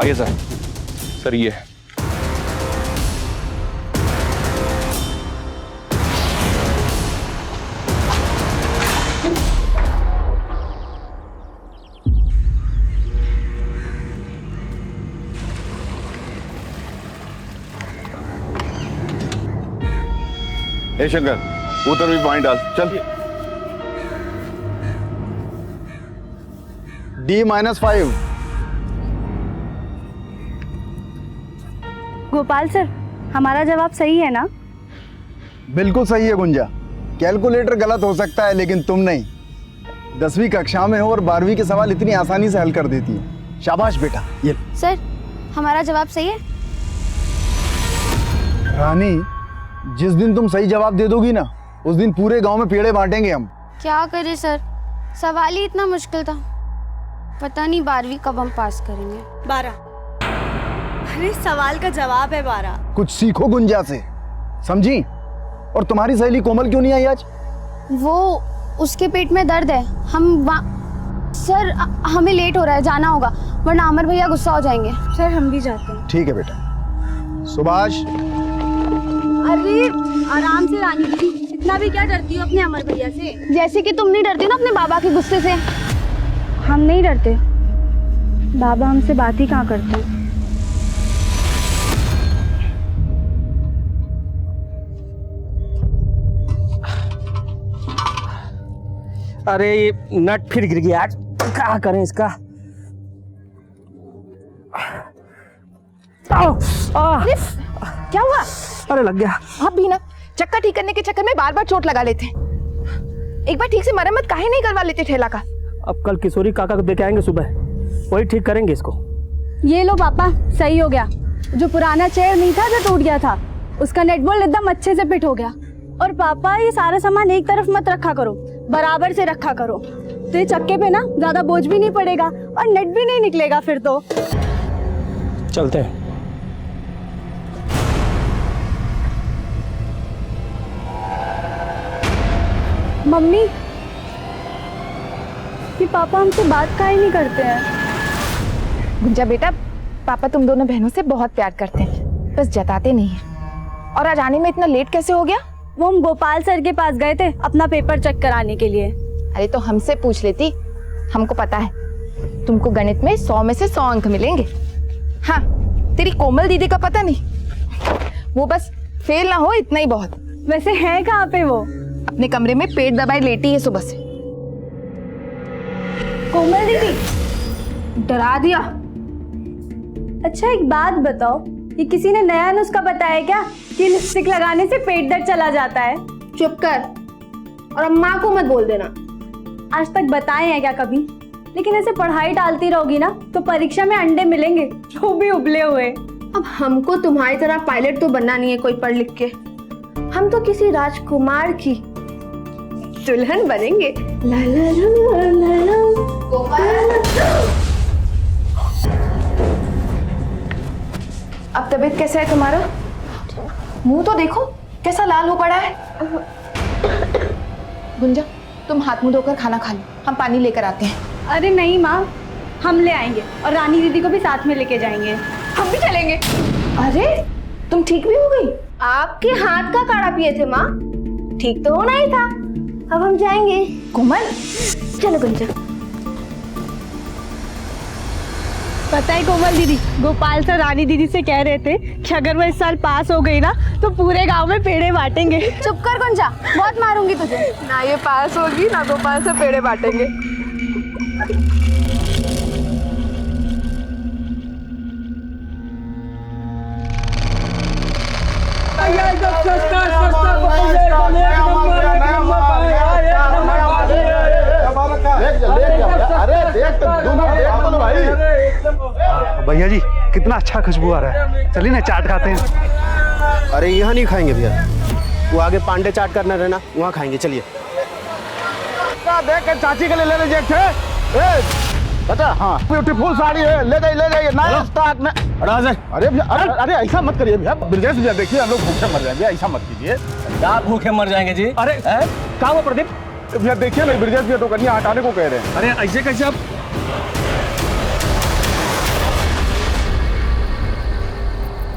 आइए sir. Sir ये ए शंकर, उधर भी पॉइंट डाल, चल। D-5। गोपाल सर, हमारा जवाब सही है ना? बिल्कुल सही है गुंजा। कैलकुलेटर गलत हो सकता है लेकिन तुम नहीं। 10वीं कक्षा में हो और 12वीं के सवाल इतनी आसानी से हल कर देती हो। शाबाश बेटा। ये सर, हमारा जवाब सही है? रानी, जिस दिन तुम सही जवाब दे दोगी ना, उस दिन पूरे गांव में पेड़े बांटेंगे हम। क्या करें सर, सवाल ही इतना मुश्किल था। पता नहीं 12वीं कब हम पास करेंगे। 12। अरे सवाल का जवाब है 12। कुछ सीखो गुंजा से, समझी? और तुम्हारी सहेली कोमल क्यों नहीं आई आज? वो उसके पेट में दर्द है। सर हमें लेट हो रहा है, जाना होगा वरना अमर भैया गुस्सा हो जाएंगे। सर हम भी जाते हैं। ठीक है बेटा। सुभाष। अरे आराम से रानी दीदी, इतना भी क्या डरती हो अपने अमर भैया से? जैसे कि तुम नहीं डरती ना अपने बाबा के गुस्से से। हम नहीं डरते, बाबा हमसे बात ही कहाँ करते हैं। अरे ये नट फिर गिर गया आज, क्या करें इसका। क्या हुआ? अरे लग गया। आप भी ना चक्का ठीक करने के चक्कर में बार बार चोट लगा लेते हैं। एक बार ठीक से मरम्मत काहे नहीं करवा लेते ठेला का? अब कल किशोरी काका को देके आएंगे सुबह, वही ठीक करेंगे इसको। ये लो पापा, सही हो गया। जो पुराना चेयर नहीं था जो टूट गया था, उसका नेट बोल्ट एकदम अच्छे से फिट हो गया। और पापा ये सारा सामान एक तरफ मत रखा करो, बराबर से रखा करो, तो ये चक्के पे ना ज्यादा बोझ भी नहीं पड़ेगा और नेट भी नहीं निकलेगा फिर तो। चलते हैं। मम्मी, ये पापा हमसे बात काहे नहीं करते हैं? गुंजा बेटा, पापा तुम दोनों बहनों से बहुत प्यार करते हैं, बस जताते नहीं हैं। और आज आने में इतना लेट कैसे हो गया? वो हम गोपाल सर के पास गए थे अपना पेपर चेक कराने के लिए। अरे तो हमसे पूछ लेती, हमको पता है तुमको गणित में 100 में से 100 अंक मिलेंगे। हाँ, तेरी कोमल दीदी का पता नहीं, वो बस फेल ना हो इतना ही बहुत। वैसे है कहाँ पे वो? अपने कमरे में पेट दबाए लेटी है सुबह से। कोमल दीदी, डरा दिया। अच्छा एक बात बताओ, ये किसी ने नया नुस्खा बताया क्या कि लिपस्टिक लगाने से पेट दर्द चला जाता है? चुप कर, और अम्मा को मत बोल देना। आज तक बताए हैं क्या कभी? लेकिन ऐसे पढ़ाई टालती रहोगी ना तो परीक्षा में अंडे मिलेंगे, वो भी उबले हुए। अब हमको तुम्हारी तरह पायलट तो बनना नहीं है कोई पढ़ लिख के। हम तो किसी राजकुमार की दुल्हन बनेंगे। ला ला ला ला ला। अब तबीयत कैसा है तुम्हारा? मुंह तो देखो कैसा लाल हो पड़ा है। गुंजा, तुम हाथ मुंह धोकर खाना खा लो, हम पानी लेकर आते हैं। अरे नहीं माँ, हम ले आएंगे और रानी दीदी को भी साथ में लेके जाएंगे। हम भी चलेंगे। अरे तुम ठीक भी हो गई? आपके हाथ का काढ़ा पिए थे माँ, ठीक तो होना ही था। अब हम जाएंगे। कोमल, चलो गुंजा। पता है कोमल दीदी, गोपाल सर रानी दीदी से कह रहे थे कि अगर वो इस साल पास हो गई ना तो पूरे गांव में पेड़े बांटेंगे। चुप कर गुंजा, बहुत मारूंगी तुझे। ना ये पास होगी ना गोपाल से पेड़े बांटेंगे। भैया जी कितना अच्छा खुशबू आ रहा है, चलिए ना चाट खाते हैं। अरे यहाँ नहीं खाएंगे भैया, वो आगे पांडे चाट करना रहना, वहाँ खाएंगे। चलिए। देख चाची के लिए ले लीजिए। बता, हाँ ब्यूटीफुल साड़ी है, ले जाइए नया स्टॉक में। अरे अरे ऐसा मत करिए भैया, ब्रजेश भैया देखिए हम लोग भूखे मर जाएंगे, ऐसा मत कीजिए। क्या भूखे मर जाएंगे जी? अरे क्या हुआ प्रदीप? भैया देखिए ना, ब्रजेश भैया तो कन्या हटाने को कह रहे हैं। अरे ऐसे कैसे? आप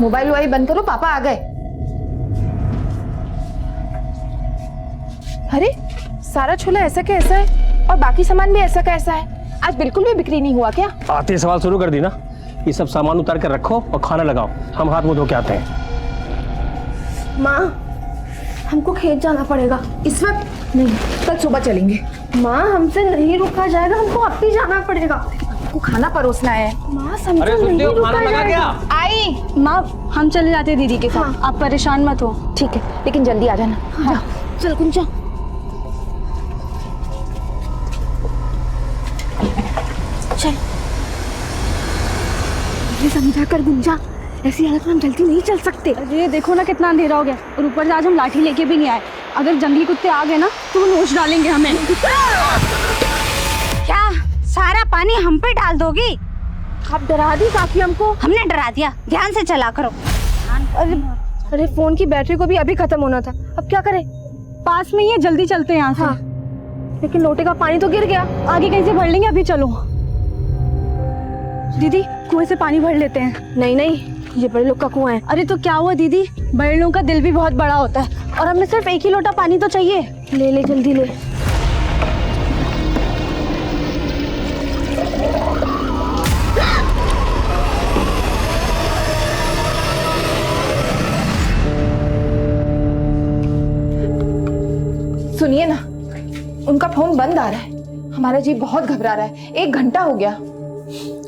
मोबाइल वोबाइल बंद करो, पापा आ गए। अरे सारा छोला ऐसा का ऐसा है और बाकी सामान भी ऐसा का ऐसा है। आज बिल्कुल भी बिक्री नहीं हुआ क्या? आते सवाल शुरू कर दी ना। ये सब सामान उतार कर रखो और खाना लगाओ, हम हाथ मुंह धो के आते हैं। माँ, हमको खेत जाना पड़ेगा इस वक्त। नहीं, कल सुबह चलेंगे। माँ, हमसे नहीं रुका जाएगा, हमको अब भी जाना पड़ेगा। आपको खाना परोसना है। माँ, समझो नहीं रुका जाएगा। आई माँ, हम चले जाते हैं दीदी के साथ। आप परेशान मत हो। ठीक है, लेकिन जल्दी आ जाना। हाँ, चल गुंजा। चल, ये समझा कर गुंजा, ऐसी हालत में हम जल्दी नहीं चल सकते। अरे देखो ना कितना अंधेरा हो गया, और ऊपर से आज हम लाठी लेके भी नहीं आए। अगर जंगली कुत्ते आ गए ना तो वो नोच डालेंगे हमें। क्या सारा पानी हम पे डाल दोगी? आप डरा दी काफी हमको। हमने डरा दिया, ध्यान से चला करो। अरे फोन की बैटरी को भी अभी खत्म होना था, अब क्या करें? पास में ही है, जल्दी चलते हैं यहाँ से। हाँ, लेकिन लोटे का पानी तो गिर गया। आगे कहीं से भर लेंगे, अभी चलो। दीदी, कुएं से पानी भर लेते हैं। नहीं नहीं, ये बड़े लोग का कुआं है। अरे तो क्या हुआ दीदी, बड़े लोगों का दिल भी बहुत बड़ा होता है, और हमें सिर्फ एक ही लोटा पानी तो चाहिए। ले ले, जल्दी ले। सुनिए ना, उनका फोन बंद आ रहा है। हमारा जी बहुत घबरा रहा है, 1 घंटा हो गया।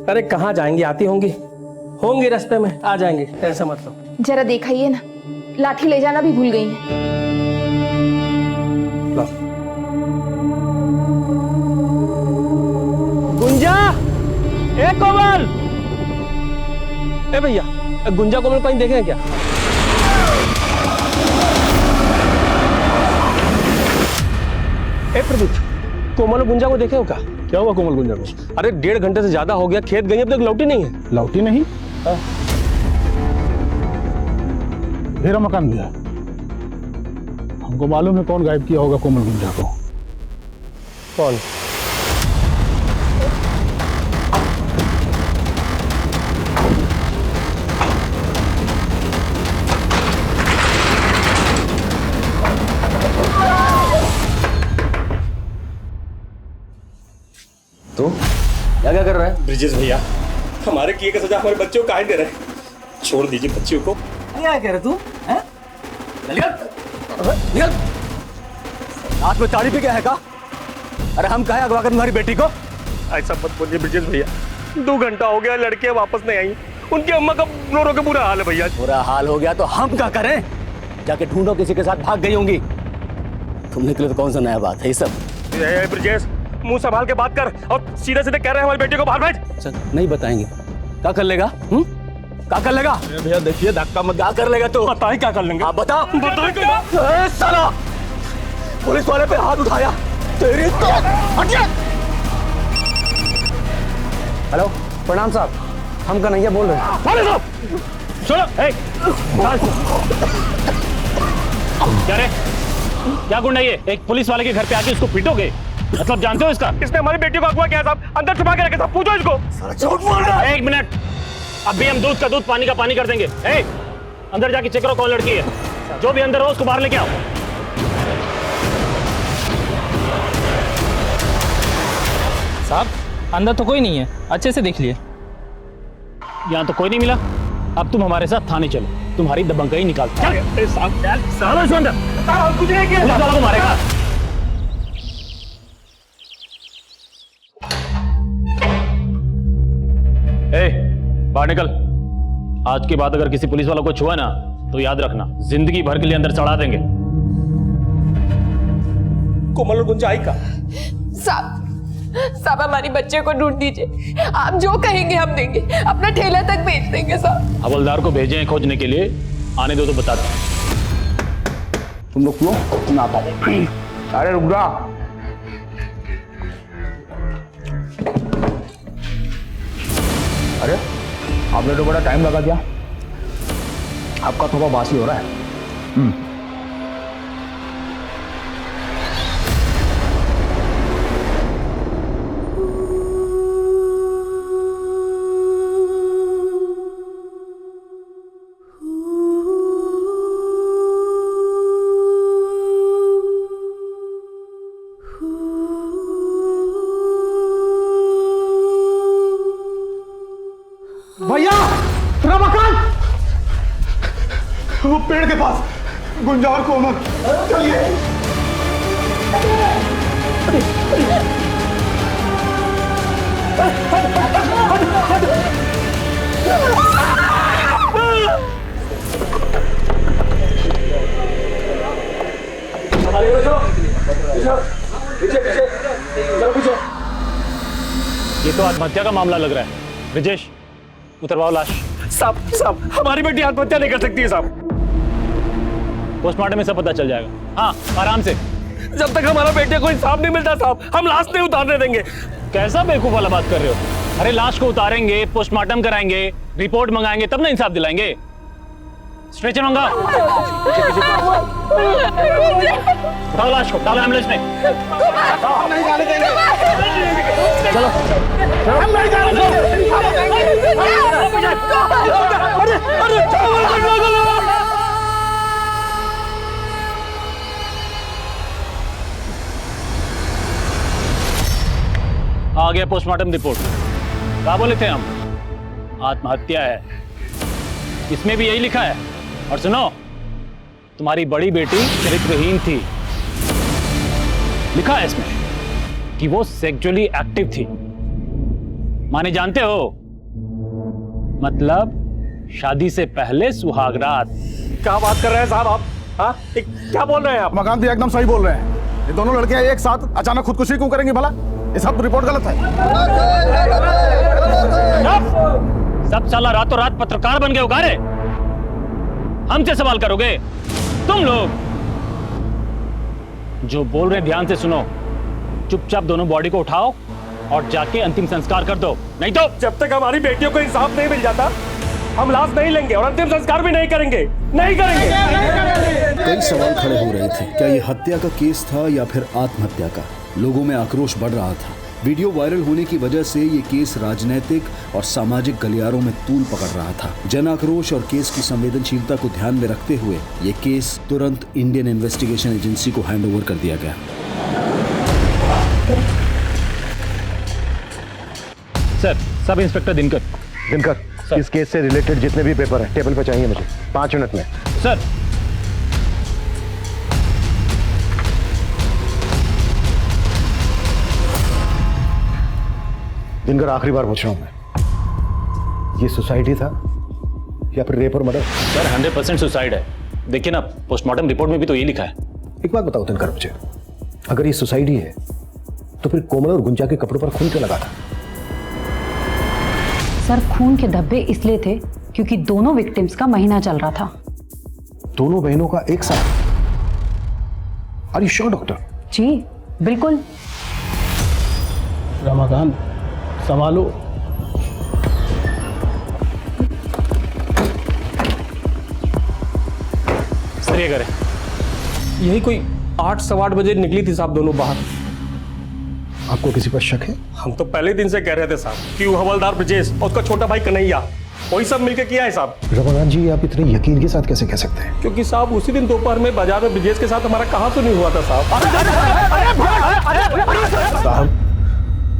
अरे कहाँ जाएंगे, आती होंगी रास्ते में, आ जाएंगे, टेंशन मत लो। जरा दिखाइए ना, लाठी ले जाना भी भूल गई हैं। गुंजा, ए कोमल, ए भैया, गुंजा कोमल कहीं देखे हैं क्या? ए प्रदीप, कोमल और गुंजा को देखे हो क्या? क्या हुआ कोमल गुंजा को? अरे 1.5 घंटे से ज्यादा हो गया, खेत गई, अब तक लौटी नहीं है। लौटी नहीं? मेरा मकान दिया। हमको मालूम है कौन गायब किया होगा कोमल गुंजा को। कौन? तो क्या कर रहा है? ब्रिजेश भैया, हमारे किए का सजा हमारे बच्चों को काहे दे रहे हैं? छोड़ दीजिए बच्चियों को। क्या कह रहे तू? हैं? निकल! हाथ में ताड़ी पे क्या है का? अरे हम काहे अगवा कर तुम्हारी बेटी को? ऐसा मत बोलिए ब्रिजेश भैया, 2 घंटा हो गया, लड़कियां वापस नहीं आई। उनकी अम्मा का रो रो के बुरा हाल है भैया। बुरा हाल हो गया तो हम क्या करें? जाके ढूंढो, किसी के साथ भाग गई होंगी। तुम निकले तो कौन सा नया बात है ये सब? ब्रिजेश, मुंह संभाल के बात कर, और सीधे सीधे कह रहे हैं हमारी बेटी को बाहर भेज। चल, नहीं बताएंगे। क्या कर लेगा? क्या कर लेगा? भैया देखिए, धक्का मत। क्या कर लेगा तू? बताइए क्या कर लेंगे। आप बता। बताइए क्या? साला पुलिस वाले पे हाथ उठाया तेरी तो। हेलो, प्रणाम साहब, हम कन्हैया बोल रहे हैं। सुनो, क्या रे, क्या गुंडा ये? एक पुलिस वाले के घर पे आके उसको पीटोगे? मतलब जानते हो इसका? इसने हमारी बेटी को अगवा किया साहब, अंदर छुपा के रखे साहब, पूछो इसको। झूठ बोल रहा है। 1 मिनट, अभी हम दूध का दूध, पानी का पानी कर देंगे। अंदर जाके चेक करो कौन लड़की है। जो भी अंदर हो उसको बाहर लेके आओ। साहब, अंदर तो कोई नहीं है, अच्छे से देख लिए। यहाँ तो कोई नहीं मिला। अब तुम हमारे साथ थाने चलो, तुम्हारी दबंगई निकाल। पुलिस वालों को मारेगा। बाहर निकल। आज के बाद अगर किसी पुलिस वालों को छुआ ना तो याद रखना, जिंदगी भर के लिए अंदर चढ़ा देंगे। कोमल और गुंजा आई का? साहब हमारी बच्चे को ढूंढ दीजिए, आप जो कहेंगे हम देंगे, अपना ठेला तक बेच देंगे साहब। हवलदार को भेजे हैं खोजने के लिए, आने दो तो बताते। तुम लोग क्यों ना पाओ? अरे रुक जा। अरे आपने तो बड़ा टाइम लगा दिया, आपका थोड़ा बासी हो रहा है। गुंजा और कोमल, चलिए। ये तो आत्महत्या का मामला लग रहा है। ब्रिजेश, उतरवाओ लाश। साहब हमारी बेटी आत्महत्या नहीं कर सकती है साहब। पोस्टमार्टम में सब पता चल जाएगा। हाँ, आराम से। जब तक हमारा बेटे को इंसाफ नहीं मिलता साहब, हम लाश नहीं उतारने देंगे। कैसा बेवकूफ वाला बात कर रहे हो? अरे लाश को उतारेंगे, पोस्टमार्टम कराएंगे, रिपोर्ट मंगाएंगे, तब ना इंसाफ दिलाएंगे। स्ट्रेचर मंगाओ। उठाओ लाश को, डालो एम्बुलेंस में। हम नहीं जाने देंगे। चलो, हम नहीं जाने देंगे। आ गया पोस्टमार्टम रिपोर्ट। क्या बोले थे हम? आत्महत्या है। इसमें भी यही लिखा है। और सुनो, तुम्हारी बड़ी बेटी चरित्रहीन थी। लिखा है इसमें कि वो सेक्सुअली एक्टिव थी। माने जानते हो, मतलब शादी से पहले सुहागरात। क्या बात कर रहे हैं साहब आप? हाँ, क्या बोल रहे हैं आप? मकान भी एकदम सही बोल रहे हैं। ये दोनों लड़के एक साथ अचानक खुदकुशी क्यों करेंगे भला? ये सब रिपोर्ट गलत है। सब साला रातों रात पत्रकार बन गए हो गारे। हमसे सवाल करोगे? तुम लोग जो बोल रहे ध्यान से सुनो। चुपचाप दोनों बॉडी को उठाओ और जाके अंतिम संस्कार कर दो, नहीं तो जब तक हमारी बेटियों को इंसाफ नहीं मिल जाता, हम लाश नहीं लेंगे और अंतिम संस्कार भी नहीं करेंगे। नहीं करेंगे। कई सवाल खड़े हो रहे थे। क्या ये हत्या का केस था या फिर आत्महत्या का? लोगों में आक्रोश बढ़ रहा था। वीडियो वायरल होने की वजह से ये केस राजनीतिक और सामाजिक गलियारों में तूल पकड़ रहा था। जन आक्रोश और केस की संवेदनशीलता को ध्यान में रखते हुए ये केस तुरंत इंडियन इन्वेस्टिगेशन एजेंसी को हैंडओवर कर दिया गया। Sir, sub inspector Dinkar. इस केस से रिलेटेड जितने भी पेपर हैं टेबल पे चाहिए मुझे 5 मिनट में। सर, दिनकर, आखिरी बार पूछ रहा हूं मैं, ये सुसाइड ही था या फिर रेप और मर्डर? सर 100% सुसाइड है। देखिए ना, पोस्टमार्टम रिपोर्ट में भी तो ये लिखा है। एक बात बताओ दिनकर मुझे, अगर ये सुसाइड ही है तो फिर कोमल और गुंजा के कपड़ों पर खून क्यों लगा था? सर, खून के धब्बे इसलिए थे क्योंकि दोनों विक्टिम्स का महीना चल रहा था। दोनों बहनों का एक साथ? Are you sure doctor? जी बिल्कुल। रमाकांत, संभालो। सरिया करें। यही कोई 8 सवा 8 बजे निकली थी साहब दोनों बाहर। आपको किसी पर शक है? हम तो पहले दिन से कह रहे थे साहब कि वो हवलदार ब्रजेश और उसका छोटा भाई कन्हैया, वही सब मिलकर किया है साहब। रमाकांत जी, आप इतने यकीन के साथ कैसे कह सकते हैं? क्योंकि साहब उसी दिन दोपहर में बाजार में ब्रजेश के साथ हमारा कहाँ तो नहीं हुआ था साहब। साहब,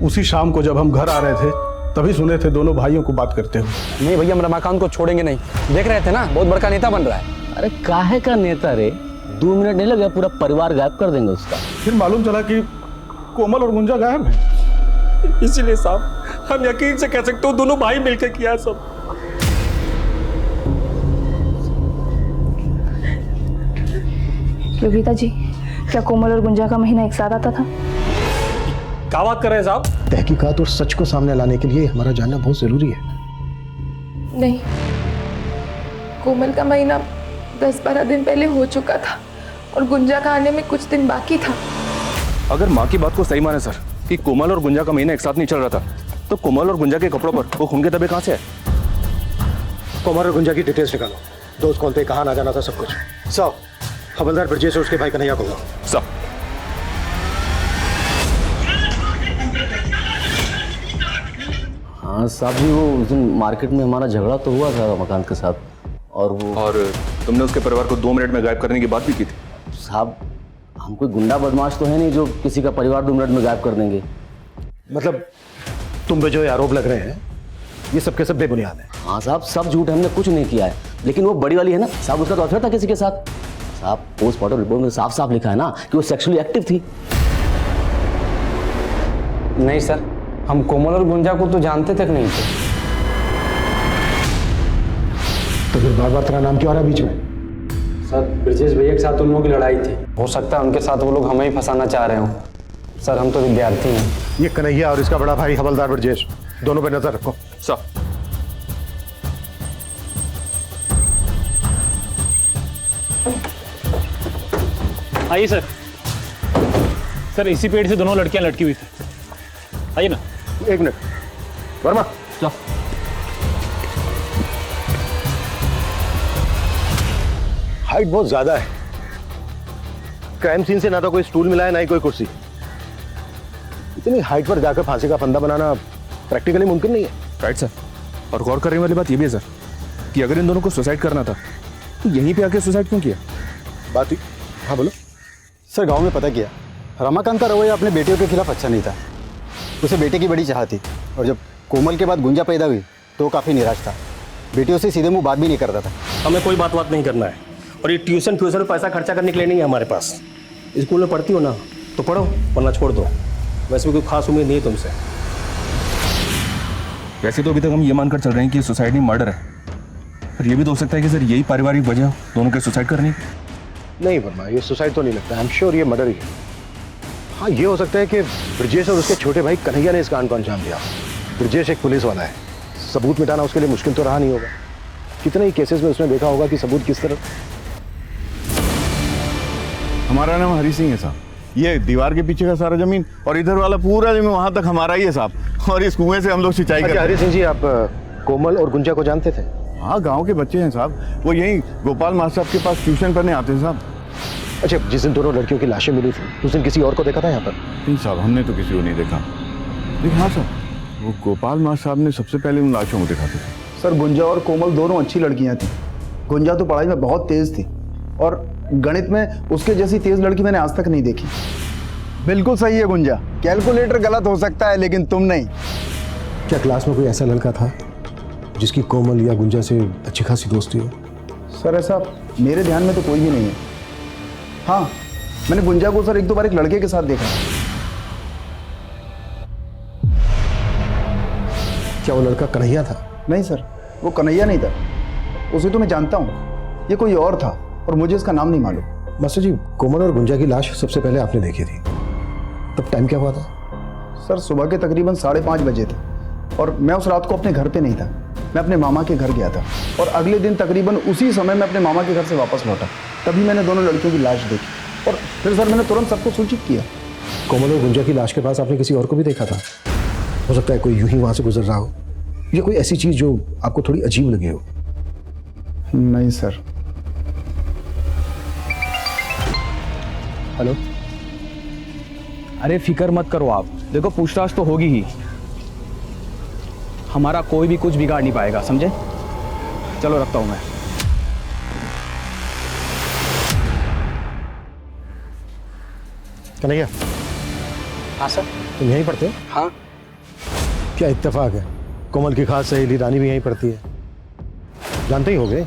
उसी शाम को जब हम घर आ रहे थे तभी सुने थे दोनों भाइयों को बात करते हुए। नहीं भैया, हम रमाकांत को छोड़ेंगे नहीं। देख रहे थे ना, बहुत बड़का नेता बन रहा है। अरे काहे का नेता रे? 2 मिनट नहीं लगे, पूरा परिवार गायब कर देंगे उसका। फिर मालूम चला कि कोमल और गुंजा गायब है। इसीलिए साहब हम यकीन से कह सकते हो दोनों भाई मिलकर किया है सब। योगिता जी, क्या कोमल और गुंजा का महीना एक साथ आता था? क्या बात कर रहे हैं साहब? तहकीकात और सच को सामने लाने के लिए हमारा जानना बहुत जरूरी है। नहीं, कोमल का महीना 10-12 दिन पहले हो चुका था और गुंजा का आने में कुछ दिन बाकी था। अगर माँ की बात को सही माने सर कि कोमल और गुंजा का महीना एक साथ नहीं चल रहा था, तो कोमल और गुंजा के कपड़ों पर वो खून के धब्बे कहाँ से है? कोमल और गुंजा की डिटेल्स निकालो। दोस्त कौन थे, कहाँ ना जाना था, सब कुछ। सब हवलदार ब्रजेश और उसके भाई कन्हैया को सब। हाँ साहब जी, वो उस दिन मार्केट में हमारा झगड़ा तो हुआ था रमाकांत के साथ, और तुमने उसके परिवार को 2 मिनट में गायब करने की बात भी की थी। साहब, हम कोई गुंडा बदमाश तो है नहीं जो किसी का परिवार 2 मिनट में गायब कर देंगे। मतलब तुम पे जो आरोप लग रहे हैं ये सब के सब बेबुनियाद है। हाँ साहब, सब झूठ है, हमने कुछ नहीं किया है। लेकिन वो बड़ी वाली है ना साहब, उसका तो अफेयर था किसी के साथ। साहब पोस्टमार्टम रिपोर्ट में साफ साफ लिखा है ना कि वो सेक्सुअली एक्टिव थी। नहीं सर, हम कोमल और गुंजा को तो जानते तक नहीं थे। तो फिर बार बार तेरा नाम क्यों आ रहा है बीच में? सर ब्रजेश भैया के साथ उन लोगों की लड़ाई थी, हो सकता है उनके साथ वो लोग हमें ही फंसाना चाह रहे हो। सर हम तो विद्यार्थी हैं। ये कन्हैया और इसका बड़ा भाई हवलदार ब्रजेश, दोनों पे नजर रखो। सर आइए सर। सर इसी पेड़ से दोनों लड़कियां लटकी हुई थी। आइए ना। एक मिनट वर्मा, जाओ। हाइट बहुत ज्यादा है। क्राइम सीन से ना तो कोई स्टूल मिला है ना ही कोई कुर्सी। इतनी हाइट पर जाकर फांसी का फंदा बनाना प्रैक्टिकली मुमकिन नहीं है। Right sir. और गौर करने वाली बात यह भी है सर कि अगर इन दोनों को सुसाइड करना था तो यहीं पे आके सुसाइड क्यों किया? बात ही, हाँ बोलो। सर गांव में पता किया, रमाकांत का रवैया अपने बेटियों के खिलाफ अच्छा नहीं था। उसे बेटे की बड़ी चाह थी और जब कोमल के बाद गुंजा पैदा हुई तो वो काफ़ी निराश था। बेटियों से सीधे मुंह बात भी नहीं करता था। हमें कोई बात नहीं करना है और ये ट्यूशन फ्यूशन में पैसा खर्चा करने के लिए नहीं है हमारे पास। स्कूल में पढ़ती हो ना तो पढ़ो, वरना छोड़ दो। वैसे भी कोई खास उम्मीद नहीं है तुमसे। वैसे तो अभी तक हम ये मानकर चल रहे हैं कि सुसाइड नहीं मर्डर है, पर यह भी तो हो सकता है कि सर यही पारिवारिक वजह दोनों के सुसाइड करने की। नहीं वर्मा, ये सुसाइड तो नहीं लगता। आई एम श्योर ये मर्डर ही है। हाँ, ये हो सकता है कि ब्रजेश और उसके छोटे भाई कन्हैया ने इस कांड को अंजाम दिया। ब्रजेश एक पुलिस वाला है, सबूत मिटाना उसके लिए मुश्किल तो रहा नहीं होगा। कितने ही केसेस में उसने देखा होगा कि सबूत किस तरह। हमारा नाम हरी सिंह है साहब। ये दीवार के पीछे का सारा जमीन और इधर वाला पूरा जमीन वहां तक हमारा ही है साहब। और इस कुएं से हम लोग सिंचाई करते हैं। हरी सिंह जी, आप कोमल और गुंजा को जानते थे? हाँ, गांव के बच्चे हैं साहब। वो यहीं गोपाल मास्टर साहब के पास ट्यूशन पढ़ने आते हैं साहब। अच्छा, जिस दिन दोनों लड़कियों की लाशें मिली थी उस दिन किसी और को देखा था यहाँ पर? नहीं साहब, हमने तो किसी को नहीं देखा। लेकिन हाँ साहब, वो गोपाल मास्टर साहब ने सबसे पहले उन लाशों को देखा था। सर गुंजा और कोमल दोनों अच्छी लड़कियां थी। गुंजा तो पढ़ाई में बहुत तेज थी और गणित में उसके जैसी तेज लड़की मैंने आज तक नहीं देखी। बिल्कुल सही है गुंजा, कैलकुलेटर गलत हो सकता है लेकिन तुम नहीं। क्या क्लास में कोई ऐसा लड़का था जिसकी कोमल या गुंजा से अच्छी खासी दोस्ती हो? सर ऐसा मेरे ध्यान में तो कोई भी नहीं है। हाँ, मैंने गुंजा को सर एक दो बार एक लड़के के साथ देखा। क्या वो लड़का कन्हैया था? नहीं सर, वो कन्हैया नहीं था। उसे तो मैं जानता हूँ, ये कोई और था और मुझे इसका नाम नहीं मालूम। मास्टर जी, कोमल और गुंजा की लाश सबसे पहले आपने देखी थी, तब टाइम क्या हुआ था? सर सुबह के तकरीबन 5:30 बजे थे और मैं उस रात को अपने घर पे नहीं था। मैं अपने मामा के घर गया था और अगले दिन तकरीबन उसी समय मैं अपने मामा के घर से वापस लौटा। तभी मैंने दोनों लड़कियों की लाश देखी और फिर सर मैंने तुरंत सबको सूचित किया। कोमल और गुंजा की लाश के पास आपने किसी और को भी देखा था? हो सकता है कोई यूं ही वहां से गुजर रहा हो या कोई ऐसी चीज जो आपको थोड़ी अजीब लगी हो। नहीं सर। हेलो, अरे फिक्र मत करो आप, देखो पूछताछ तो होगी ही, हमारा कोई भी कुछ बिगाड़ नहीं पाएगा, समझे? चलो रखता हूं मैं। कन्हैया। हाँ सर। तुम यहीं पढ़ते हो? हाँ। क्या इत्तेफाक है, कोमल की खास सहेली रानी भी यहीं पढ़ती है, जानते ही होगे।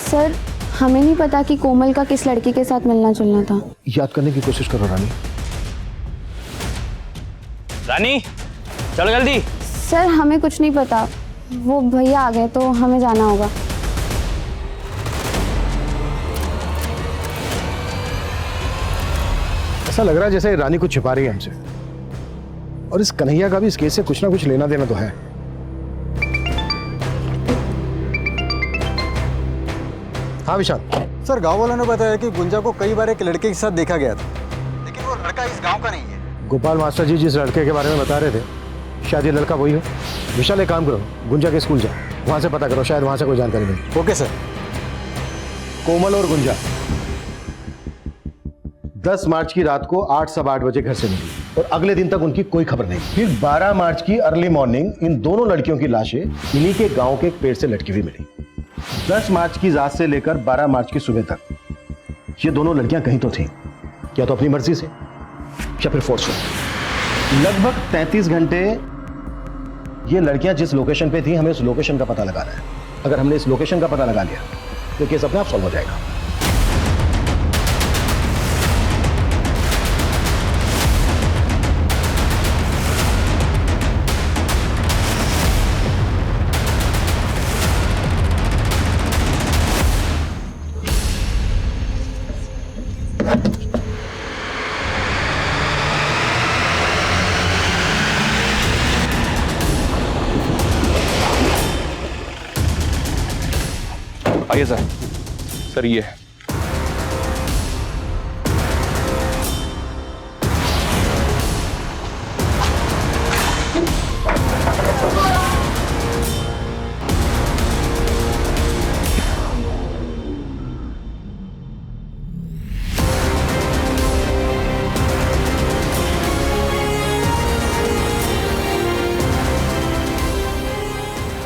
सर हमें नहीं पता कि कोमल का किस लड़की के साथ मिलना जुलना था। याद करने की कोशिश करो रानी। रानी चलो जल्दी। सर हमें कुछ नहीं पता, वो भैया आ गए तो हमें जाना होगा। ऐसा लग रहा है जैसे रानी कुछ छिपा रही है हमसे, और इस कन्हैया का भी इस केस से कुछ ना कुछ लेना देना तो है। हाँ विशाल। सर गांव वालों ने बताया कि गुंजा को कई बार एक लड़के के साथ देखा गया था, लेकिन वो लड़का इस गांव का नहीं है। गोपाल मास्टर जी जिस लड़के के बारे में बता रहे थे, शायद ये लड़का वही हो। विशाल एक काम करो, गुंजा के स्कूल जाओ, वहां से पता करो, शायद वहां से कोई जानकारी मिले। Okay sir. कोमल और गुंजा 10 मार्च की रात को 8 सवा 8 बजे घर से निकली और अगले दिन तक उनकी कोई खबर नहीं। फिर 12 मार्च की अर्ली मॉर्निंग इन दोनों लड़कियों की लाशें इन्हीं के गांव के एक पेड़ से लटकी हुई मिली। 10 मार्च की रात से लेकर 12 मार्च की सुबह तक ये दोनों लड़कियां कहीं तो थीं, या तो अपनी मर्जी से या फिर फोर्स। लगभग 33 घंटे ये लड़कियां जिस लोकेशन पे थी, हमें उस लोकेशन का पता लगाना है। अगर हमने इस लोकेशन का पता लगा लिया तो केस अपने आप सॉल्व हो जाएगा। आइए सर। सर ये है।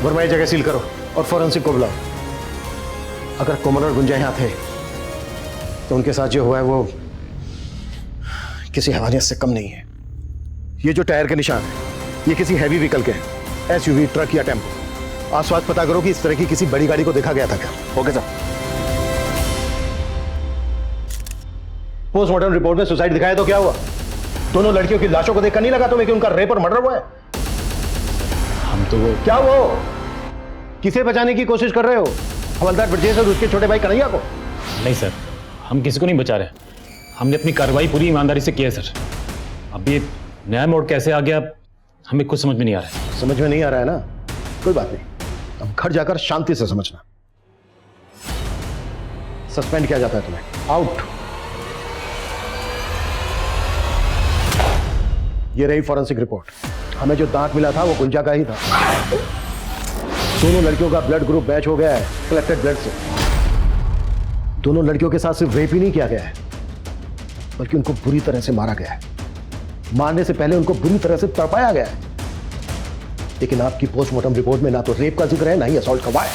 वर्मा, ये जगह सील करो और फॉरेंसिक को बुलाओ। अगर कोमल और गुंजा यहाँ थे तो उनके साथ जो हुआ है वो किसी हैवानियत से कम नहीं है। ये जो टायर के निशान है ये किसी हैवी व्हीकल के हैं, एसयूवी, ट्रक या टेम्पो। आसपास पता करो कि इस तरह की किसी बड़ी गाड़ी को देखा गया था क्या। Okay sir. पोस्टमार्टम रिपोर्ट में सुसाइड दिखाया तो क्या हुआ? दोनों लड़कियों की लाशों को देखकर नहीं लगा तुम्हें कि उनका रेप और मर्डर हुआ है? हम तो वो क्या वो किसे बचाने की कोशिश कर रहे हो? हवलदार ब्रजेश और उसके छोटे भाई कन्हैया को? नहीं सर, हम किसी को नहीं बचा रहे। हमने अपनी कार्रवाई पूरी ईमानदारी से की है सर। अब ये नया मोड़ कैसे आ गया हमें कुछ समझ में नहीं आ रहा है। समझ में नहीं आ रहा है ना? कोई बात नहीं, अब घर जाकर शांति से समझना। सस्पेंड किया जाता है तुम्हें। आउट। ये रही फॉरेंसिक रिपोर्ट। हमें जो दांत मिला था वो गुंजा का ही था। दोनों लड़कियों का ब्लड ग्रुप मैच हो गया है कलेक्टेड ब्लड से। दोनों लड़कियों के साथ सिर्फ रेप ही नहीं किया गया है बल्कि उनको बुरी तरह से मारा गया है। मारने से पहले उनको बुरी तरह से तड़पाया गया है। लेकिन आपकी पोस्टमार्टम रिपोर्ट में ना तो रेप का जिक्र है ना ही असॉल्ट का वार।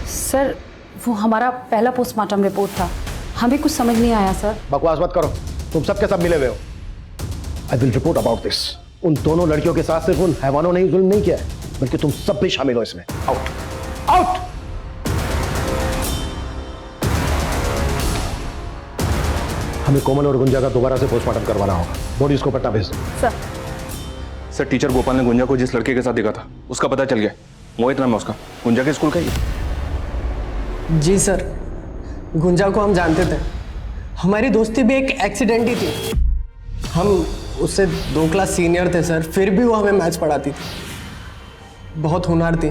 सर वो हमारा पहला पोस्टमार्टम रिपोर्ट था, हमें कुछ समझ नहीं आया सर। बकवास मत करो, तुम सबके सब मिले हुए हो। I will report about this. उन दोनों लड़कियों के साथ सिर्फ उन हैवानों ने ही जुल्म नहीं किया है बल्कि तुम सब भी शामिल हो इसमें। Out out. हमें कोमल और गुंजा का दोबारा से पोस्टमार्टम करवाना होगा। बॉडीज को पटना भेज दो। सर टीचर गोपाल ने गुंजा को जिस लड़के के साथ देखा था उसका पता चल गया। मोहित नाम है उसका, गुंजा के स्कूल का ही। जी सर, गुंजा को हम जानते थे। हमारी दोस्ती भी एक एक्सीडेंट ही थी। हम उससे 2 क्लास सीनियर थे सर, फिर भी वो हमें मैथ्स पढ़ाती थी। बहुत होनहार थी।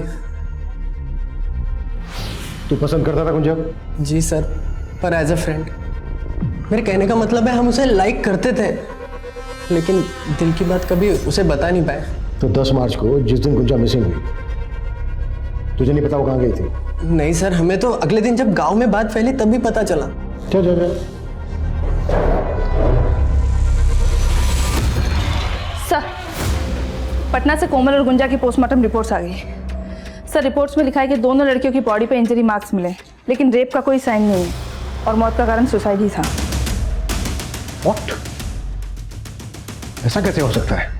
तू पसंद करता था गुंजा? जी सर, पर एज अ फ्रेंड। मेरे कहने का मतलब है हम उसे लाइक करते थे लेकिन दिल की बात कभी उसे बता नहीं पाए। तो 10 मार्च को जिस दिन गुंजा मिसिंग हुई तुझे नहीं पता वो कहाँ गई थी? नहीं सर, हमें तो अगले दिन जब गांव में बात फैली तभी पता चला। चल सर, पटना से कोमल और गुंजा की पोस्टमार्टम रिपोर्ट्स आ गई। सर रिपोर्ट्स में लिखा है कि दोनों लड़कियों की बॉडी पे इंजरी मार्क्स मिले लेकिन रेप का कोई साइन नहीं है और मौत का कारण सुसाइड ही था। What? ऐसा कैसे हो सकता है?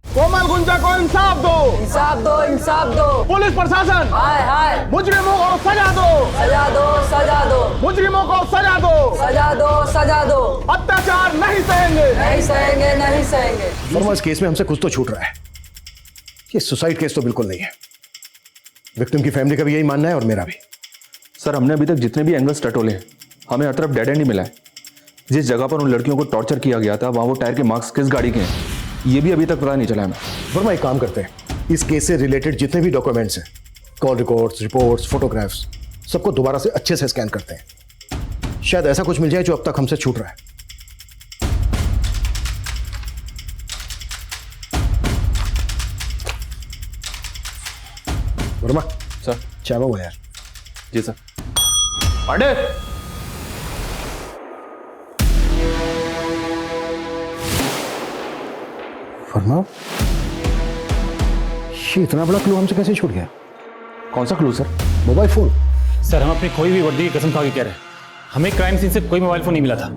कोमल गुंजा को इंसाफ दो, इंसाफ दो, इंसाफ दो। पुलिस प्रशासन, हाय हाय। मुजरिमों को सजा दो, सजा दो, सजा दो। मुजरिमों को सजा दो, सजा दो, सजा दो। अत्याचार नहीं सहेंगे, नहीं सहेंगे, नहीं सहेंगे। वर्मा, इस केस में हमसे कुछ तो छूट रहा है। ये सुसाइड केस तो बिल्कुल नहीं है। विक्टिम की फैमिली का भी यही मानना है और मेरा भी। सर हमने अभी तक जितने भी एंगल्स टटोले हैं हमें हर तरफ डेड एंड ही मिला है। जिस जगह पर उन लड़कियों को टॉर्चर किया गया था वहाँ वो टायर के मार्क्स किस गाड़ी के हैं ये भी अभी तक पता नहीं चला हमें। वर्मा, एक काम करते हैं, इस केस से रिलेटेड जितने भी डॉक्यूमेंट्स हैं, कॉल रिकॉर्ड्स, रिपोर्ट्स, फोटोग्राफ्स, सबको दोबारा से अच्छे से स्कैन करते हैं। शायद ऐसा कुछ मिल जाए जो अब तक हमसे छूट रहा है। वर्मा सर, चाय हुआ यार। जी सर। पांडे, वर्मा, ये इतना बड़ा क्लू हमसे कैसे छूट गया? कौन सा clue sir? Mobile phone. Sir हम अपनी खोई हुई वर्दी की कसम खा के कह रहे हैं, हमें क्राइम सीन से कोई मोबाइल फोन नहीं मिला था।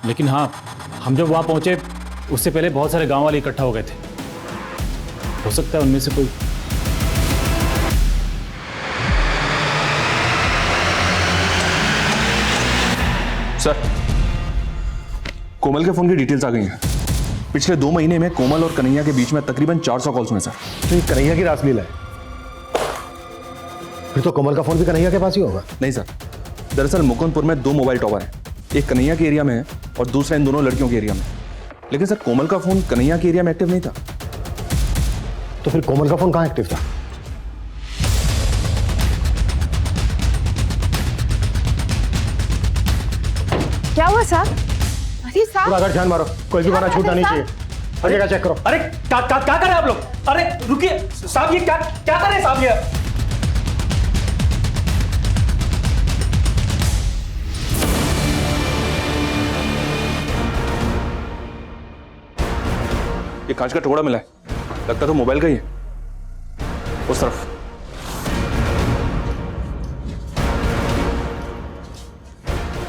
लेकिन हाँ, हम जब वहाँ पहुँचे उससे पहले बहुत सारे गांव वाले इकट्ठा हो गए थे। हो सकता है उनमें से कोई। सर, कोमल के फोन की डिटेल्स आ गई हैं। पिछले 2 महीने में कोमल और कन्हैया के बीच में तकरीबन 400 कॉल्स हुए सर। तो ये कन्हैया की रासलीला है? फिर तो कोमल का फोन भी कन्हैया के पास ही होगा। नहीं सर, दरअसल मुकुंदपुर में 2 मोबाइल टावर हैं, एक कन्हैया के एरिया में है और दूसरा इन दोनों लड़कियों के एरिया में। लेकिन सर, कोमल का फोन कन्हैया के एरिया में एक्टिव नहीं था। तो फिर कोमल का फोन कहाँ एक्टिव था? क्या हुआ साहब? अरे साहब, पूरा घर ध्यान मारो, कोई भी गाना छूटना नहीं चाहिए। हर जगह चेक करो। अरे क्या कर रहे हैं आप लोग? अरे रुकिए साहब, ये क्या क्या कर रहे हैं साहब? ये कांच का टुकड़ा मिला है, लगता तो मोबाइल का ही है। उस तरफ।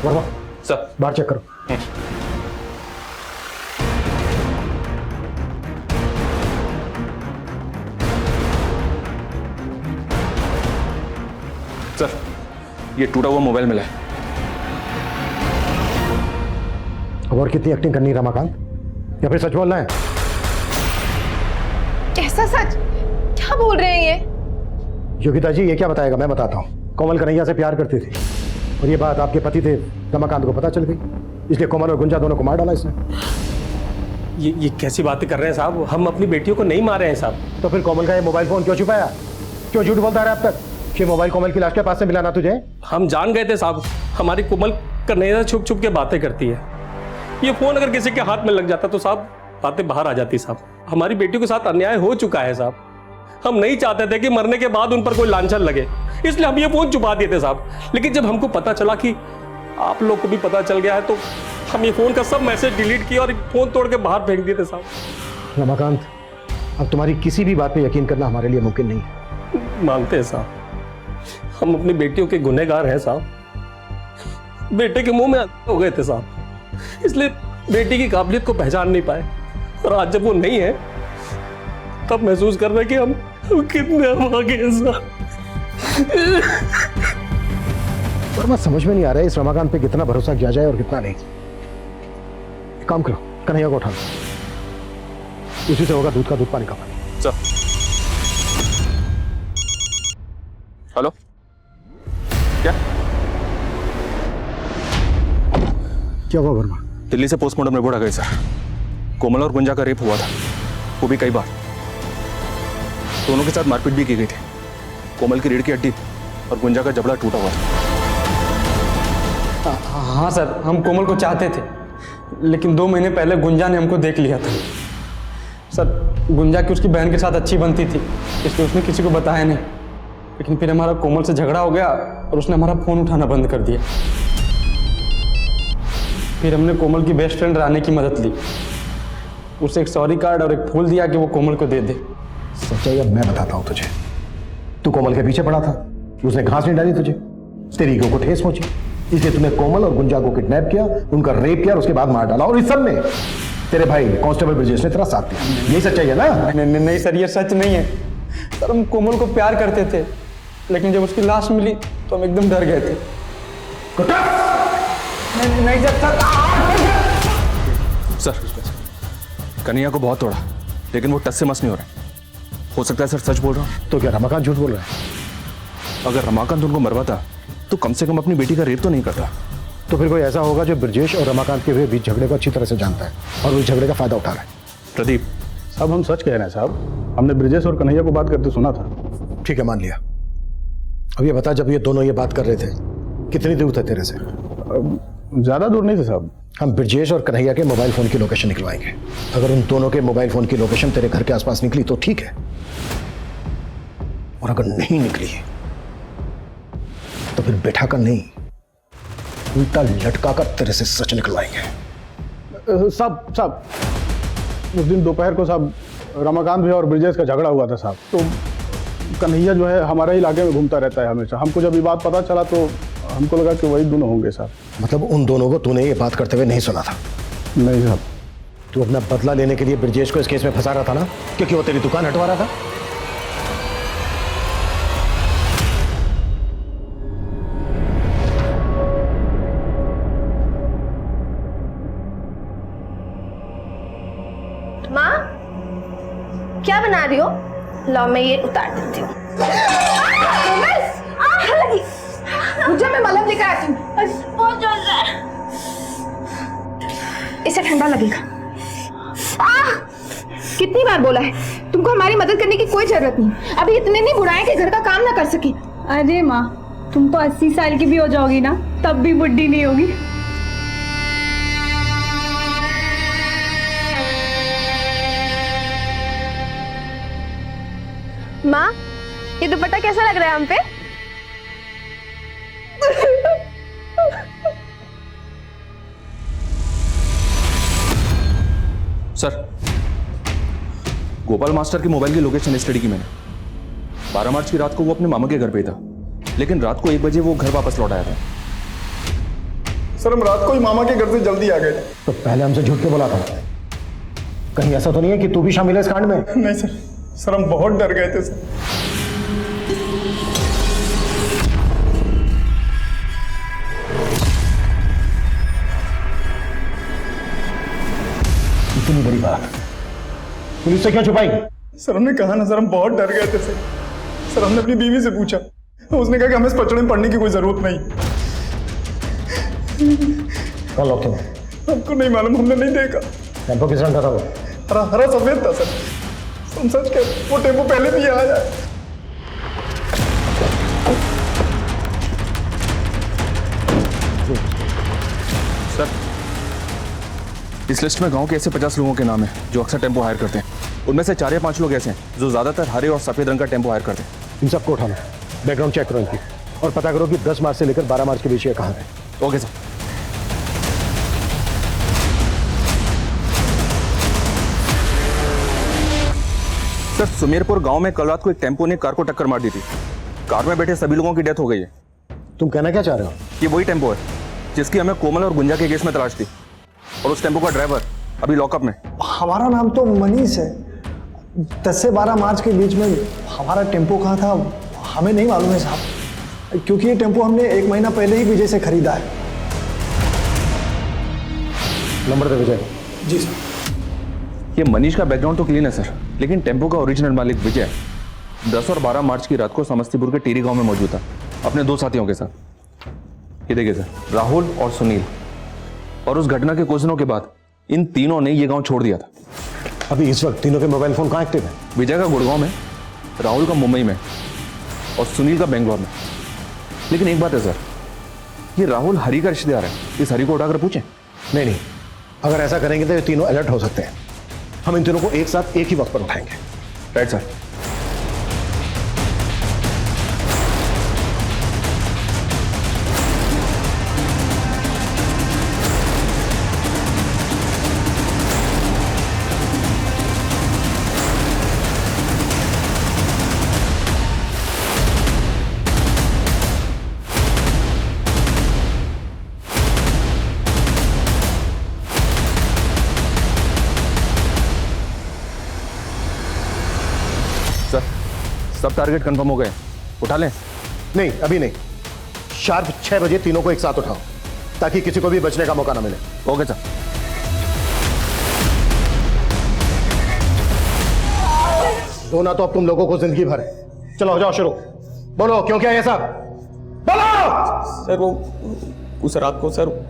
वर्मा सर, बाहर चेक करो। सर, ये टूटा हुआ मोबाइल मिला है। और कितनी एक्टिंग करनी है रमाकांत, या फिर सच बोलना है? कैसा सच? क्या बोल रहे हैं ये? योगिता जी, ये क्या बताएगा? मैं बताता हूँ। कोमल कन्हैया से प्यार करती थी और ये बात आपके पति थे रमाकांत को पता चल गई, इसलिए कोमल और गुंजा दोनों को मार डाला इसने। ये कैसी बातें कर रहे हैं साहब? हम अपनी बेटियों को नहीं मारे हैं साहब। तो फिर कोमल का ये मोबाइल फोन क्यों छुपाया? क्यों झूठ बोलता रहा अब तक कि मोबाइल कोमल की लाश के पास से मिला ना तुझे? हम जान गए थे साहब, हमारी कोमल कन्हैया छुप छुप के बातें करती है। ये फोन अगर किसी के हाथ में लग जाता तो साहब बातें बाहर आ जाती साहब। हमारी बेटी के साथ अन्याय हो चुका है साहब। हम नहीं चाहते थे कि मरने के बाद उन पर कोई लांछन लगे, इसलिए हम ये फोन छुपा दिए थे साहब। लेकिन जब हमको पता चला कि आप लोग को भी पता चल गया है तो हम ये फोन का सब मैसेज डिलीट किया और फोन तोड़ के बाहर फेंक दिए थे साहब। रमाकांत, अब तुम्हारी किसी भी बात पे यकीन करना हमारे लिए मुमकिन नहीं है। मानते हैं साहब, हम अपनी बेटियों के गुनहगार हैं साहब। बेटे के मुंह में हो गए थे साहब, इसलिए बेटी की काबिलियत को पहचान नहीं पाए। और आज जब वो नहीं है तब महसूस कर रहे कि हम कितने आगे हैं साहब। पर मैं समझ में नहीं आ रहा है इस रमाकांत पे कितना भरोसा किया जाए और कितना नहीं। काम करो, कन्हैया को उठा लो, उसी से होगा दूध का दूध पानी का पानी। सर, हेलो, क्या हुआ वर्मा? दिल्ली से पोस्टमार्टम रिपोर्ट आ गई सर। कोमल और गुंजा का रेप हुआ था, वो भी कई बार। दोनों के साथ मारपीट भी की गई थी। कोमल की रीढ़ की हड्डी और गुंजा का जबड़ा टूटा हुआ था। हाँ सर, हम कोमल को चाहते थे, लेकिन 2 महीने पहले गुंजा ने हमको देख लिया था सर। गुंजा की उसकी बहन के साथ अच्छी बनती थी, इसलिए उसने किसी को बताया नहीं। लेकिन फिर हमारा कोमल से झगड़ा हो गया और उसने हमारा फ़ोन उठाना बंद कर दिया। फिर हमने कोमल की बेस्ट फ्रेंड रानी की मदद ली, उसे एक सॉरी कार्ड और एक फूल दिया कि वो कोमल को दे दे। सच्चाई अब मैं बताता हूँ तुझे। तू कोमल के पीछे पड़ा था, उसने घास नहीं डाली तुझे, तेरी ईगो को ठेस पहुंची, इसलिए तूने कोमल और गुंजा को किडनैप किया, उनका रेप किया और उसके बाद मार डाला। और इस सब में तेरे भाई कांस्टेबल ब्रिजेश ने तेरा साथ दिया। यही सच्चाई है ना? नहीं सर, ये सच नहीं है सर। हम कोमल को प्यार करते थे, लेकिन जब उसकी लाश मिली तो हम एकदम डर गए थे। नहीं सर, कन्हैया को बहुत तोड़ा, लेकिन वो टस से मस नहीं हो रहा। हो सकता है सर सच बोल रहा हूँ। तो क्या रमाकांत झूठ बोल रहा है? अगर रमाकांत उनको मरवाता तो कम से कम अपनी बेटी का रेप तो नहीं करता। तो फिर कोई ऐसा होगा जो ब्रजेश और रमाकांत के हुए बीच झगड़े को अच्छी तरह से जानता है और उस झगड़े का फायदा उठा रहा है। प्रदीप साहब, हम सच कह रहे हैं साहब, हमने ब्रजेश और कन्हैया को बात करते सुना था। ठीक है, मान लिया। अब ये बता, जब ये दोनों ये बात कर रहे थे कितनी दूर थे तेरे से? ज्यादा दूर नहीं थे साहब। हम ब्रजेश और कन्हैया के मोबाइल फोन की लोकेशन निकलवाएंगे। अगर उन दोनों के मोबाइल फोन की लोकेशन तेरे घर के आसपास निकली तो ठीक है, और अगर नहीं निकली तो फिर बैठा कर नहीं, उल्टा लटका कर तेरे से सच निकलवाएंगे। साहब, उस दिन दोपहर को साहब रमाकांत भी और ब्रजेश का झगड़ा हुआ था साहब। तो कन्हैया जो है हमारे इलाके में घूमता रहता है हमेशा। हमको जब ये बात पता चला तो हमको लगा कि वही दोनों होंगे साहब। मतलब उन दोनों को तूने ये बात करते हुए नहीं सुना था? नहीं साहब। तू अपना बदला लेने के लिए ब्रजेश को इस केस में फंसा रहा था ना, क्योंकि वो तेरी दुकान हटवा रहा था। माँ क्या बना रही हो? लो मैं ये उतार देती हूँ। मुझे मैं मलहम लेकर आती हूँ। बहुत जल रहा है। इसे ठंडा लगेगा। कितनी बार बोला है तुमको हमारी मदद करने की कोई जरूरत नहीं। अभी इतने नहीं बुढ़ाए कि घर का काम ना कर सके। अरे माँ, तुम तो 80 साल की भी हो जाओगी ना, तब भी बुढ़ी नहीं होगी। माँ ये दुपट्टा कैसा लग रहा है हम पे? सर, गोपाल मास्टर की मोबाइल की लोकेशन स्टडी की मैंने। 12 मार्च की रात को वो अपने मामा के घर पे था, लेकिन रात को 1 बजे वो घर वापस लौट आया था। सर हम रात को ही मामा के घर से जल्दी आ गए थे। तो पहले हमसे झूठ क्यों बोला था? कहीं ऐसा तो नहीं है कि तू भी शामिल है इस कांड में? नहीं सर, सर हम बहुत डर गए थे सर। इतनी बड़ी बात पुलिस से क्यों छुपाई? सर हमने कहा ना सर, हम बहुत डर गए थे सर। सर हमने अपनी बीवी से पूछा, उसने कहा कि हमें इस पचड़े में पड़ने की कोई जरूरत नहीं। कौन लोग थे? हमको नहीं मालूम, हमने नहीं देखा। टेम्पो किस रंग का था वो? हरा हरा सफेद था सर। हम सच कह, वो टेम्पो पहले भी आया है। सर, इस लिस्ट में गांव के ऐसे 50 लोगों के नाम हैं जो अक्सर टेम्पो हायर करते हैं। उनमें से 4 या 5 लोग ऐसे हैं जो ज्यादातर हरे और सफेद रंग का टेम्पो हायर करते हैं। इन सबको उठाना, बैकग्राउंड चेक करो इनकी, और पता करो कि 10 मार्च से लेकर 12 मार्च के बीच ये कहाँ है। Okay sir. सर, सुमेरपुर गांव में कल रात को एक टेम्पो ने कार को टक्कर मार दी थी। कार में बैठे सभी लोगों की डेथ हो गई है। तुम कहना क्या चाह रहे हो? ये वही टेम्पो है जिसकी हमें कोमल और गुंजा के केस में तलाश थी, और उस टेम्पो का ड्राइवर अभी लॉकअप में। हमारा नाम तो मनीष है। 10 से 12 मार्च के बीच में हमारा टेम्पो कहाँ था हमें नहीं मालूम है साहब, क्योंकि ये टेम्पो हमने 1 महीना पहले ही विजय से खरीदा है। नंबर दे विजय। जी सर। ये मनीष का बैकग्राउंड तो क्लीन है सर, लेकिन टेम्पो का ओरिजिनल मालिक विजय 10 और 12 मार्च की रात को समस्तीपुर के टीरी गांव में मौजूद था अपने 2 साथियों के साथ। ये देखिए सर, राहुल और सुनील। और उस घटना के कुछ दिनों के बाद इन तीनों ने ये गांव छोड़ दिया था। अभी इस वक्त तीनों के मोबाइल फोन कहाँ एक्टिव है? विजय का गुड़गांव में, राहुल का मुंबई में और सुनील का बेंगलोर में। लेकिन एक बात है सर, ये राहुल हरी का रिश्तेदार है। इस हरी को उठाकर पूछें। नहीं, अगर ऐसा करेंगे तो ये तीनों अलर्ट हो सकते हैं। हम इन तीनों को एक साथ एक ही वक्त पर उठाएंगे। Right sir. सब टारगेट कंफर्म हो गए, उठा लें? नहीं, अभी नहीं। शार्प 6 बजे तीनों को एक साथ उठाओ, ताकि किसी को भी बचने का मौका ना मिले। Okay sir. रोना तो अब तुम लोगों को जिंदगी भर है। चलो हो जाओ शुरू। बोलो क्यों क्या ये सब? बोलो। सर वो उस रात को सर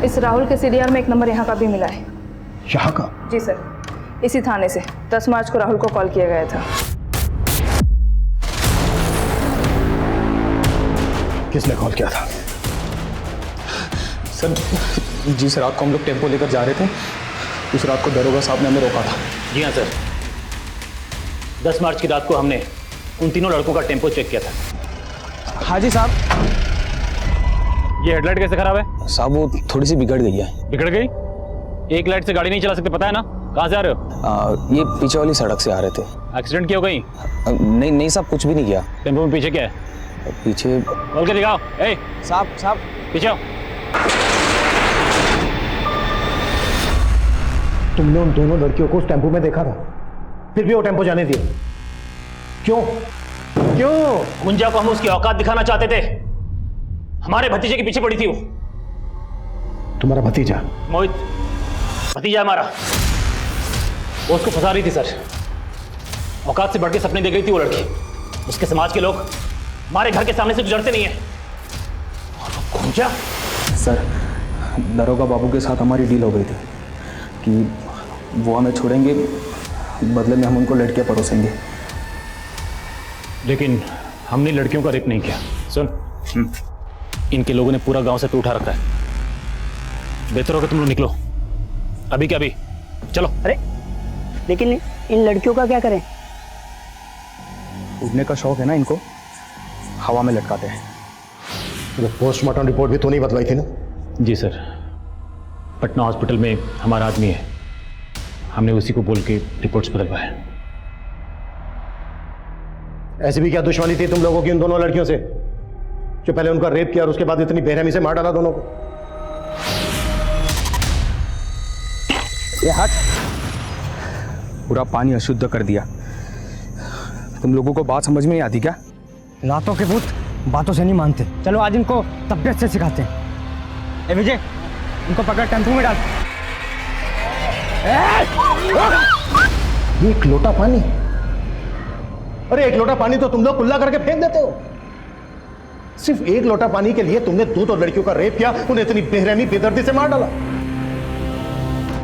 इस राहुल के सीडीआर में एक नंबर यहाँ का भी मिला है। यहाँ का? जी सर, इसी थाने से 10 मार्च को राहुल को कॉल किया गया था। किसने कॉल किया था? सर जिस रात को हम लोग टेम्पो लेकर जा रहे थे, उस रात को दरोगा साहब ने हमें रोका था। जी हाँ सर, 10 मार्च की रात को हमने उन तीनों लड़कों का टेम्पो चेक किया था। हाँ जी साहब। ये हेडलाइट कैसे खराब है? साहब वो थोड़ी सी बिगड़ गई है। बिगड़ गई? एक लाइट से गाड़ी नहीं चला सकते, पता है ना? कहाँ से आ रहे हो? ये पीछे वाली सड़क से आ रहे थे। एक्सीडेंट की हो गई? नहीं नहीं साहब, कुछ भी नहीं किया। टेम्पो में पीछे क्या है? पीछे खोल के दिखाओ। ए साहब पीछे आओ। तुमने उन दोनों लड़कियों को उस टेम्पो में देखा था, फिर भी वो टेम्पो जाने दिया क्यों? क्यों? गुंजा को हम उसकी औकात दिखाना चाहते थे। हमारे भतीजे के पीछे पड़ी थी वो। तुम्हारा भतीजा? मोहित भतीजा हमारा। वो उसको फंसा रही थी सर। औकात से बढ़ के सपने देख रही थी वो लड़की। उसके समाज के लोग हमारे घर के सामने से गुजरते नहीं है। और वो गुंजा? सर, दरोगा बाबू के साथ हमारी डील हो गई थी कि वो हमें छोड़ेंगे, बदले में हम उनको लड़कियां परोसेंगे। लेकिन हमने लड़कियों का रेप नहीं किया। सुन, इनके लोगों ने पूरा गांव से तो उठा रखा है। बेहतर होगा तुम लोग निकलो अभी के अभी। चलो। अरे लेकिन इन लड़कियों का क्या करें? उड़ने का शौक है ना इनको, हवा में लटकाते हैं। तो पोस्टमार्टम रिपोर्ट भी तो नहीं बदलवाई थी ना? जी सर, पटना हॉस्पिटल में हमारा आदमी है, हमने उसी को बोल के रिपोर्ट्स बदलवाए। ऐसी भी क्या दुश्मनी थी तुम लोगों की उन दोनों लड़कियों से, जो पहले उनका रेप किया और उसके बाद इतनी बेरहमी से मार डाला दोनों को? ये हट, पूरा पानी अशुद्ध कर दिया। तुम लोगों को बात समझ में नहीं आती क्या? लातों के भूत बातों से नहीं मानते। चलो आज इनको तबियत से सिखाते हैं। ए विजय, इनको पकड़ टेम्पो में डाल। एक लोटा पानी? अरे एक लोटा पानी तो तुम लोग कुल्ला करके फेंक देते हो। सिर्फ एक लोटा पानी के लिए तुमने दो लड़कियों का रेप किया, उन्हें इतनी बेरहमी बेदर्दी से मार डाला।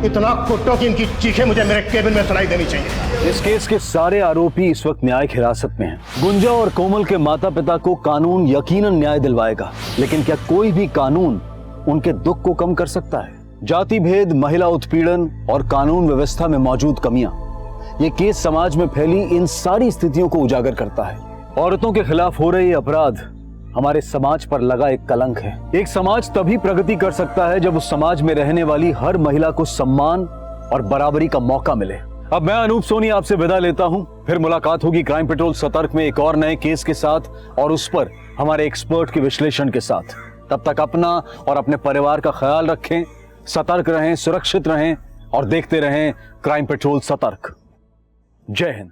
इतना कुट्टो कि इनकी चीखें मुझे मेरे केबिन में सुनाई देनी चाहिए। इस केस के सारे आरोपी इस वक्त न्यायिक हिरासत में हैं। गुंजा और कोमल के माता पिता को कानून यकीनन न्याय दिलवाएगा, लेकिन क्या कोई भी कानून उनके दुख को कम कर सकता है? जाति भेद, महिला उत्पीड़न और कानून व्यवस्था में मौजूद कमियां, ये केस समाज में फैली इन सारी स्थितियों को उजागर करता है। औरतों के खिलाफ हो रहे अपराध हमारे समाज पर लगा एक कलंक है। एक समाज तभी प्रगति कर सकता है जब उस समाज में रहने वाली हर महिला को सम्मान और बराबरी का मौका मिले। अब मैं अनूप सोनी आपसे विदा लेता हूं, फिर मुलाकात होगी क्राइम पेट्रोल सतर्क में एक और नए केस के साथ और उस पर हमारे एक्सपर्ट के विश्लेषण के साथ। तब तक अपना और अपने परिवार का ख्याल रखें, सतर्क रहें, सुरक्षित रहें और देखते रहें क्राइम पेट्रोल सतर्क। जय हिंद।